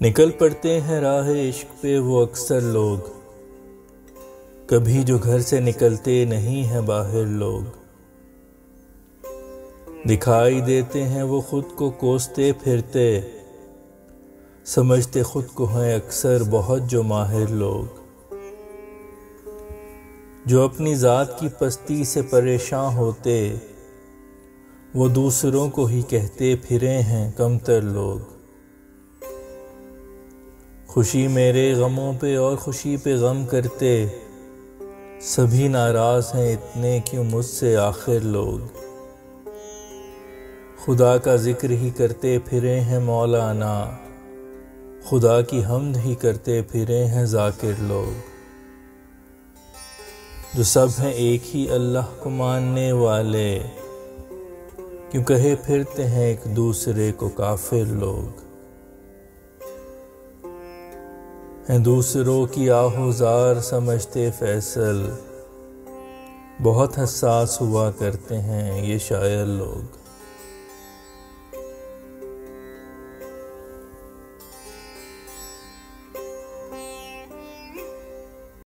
نکل پڑتے ہیں راہ عشق پہ وہ اکثر لوگ، کبھی جو گھر سے نکلتے نہیں ہیں باہر لوگ۔ دکھائی دیتے ہیں وہ خود کو کوستے پھرتے، سمجھتے خود کو ہیں اکثر بہت جو ماہر لوگ۔ جو اپنی ذات کی پستی سے پریشاں ہوتے، وہ دوسروں کو ہی کہتے پھرے ہیں کمتر لوگ۔ خوشی میرے غموں پہ اور خوشی پہ غم کرتے، سبھی ناراض ہیں اتنے کیوں مجھ سے آخر لوگ۔ خدا کا ذکر ہی کرتے پھرے ہیں مولانا، خدا کی حمد ہی کرتے پھرے ہیں ذاکر لوگ۔ جو سب ہیں ایک ہی اللہ کو ماننے والے، کیوں کہے پھرتے ہیں ایک دوسرے کو کافر لوگ۔ ہیں دوسروں کی آہوزار سمجھتے فیصل، بہت حساس ہوا کرتے ہیں یہ شاعر لوگ۔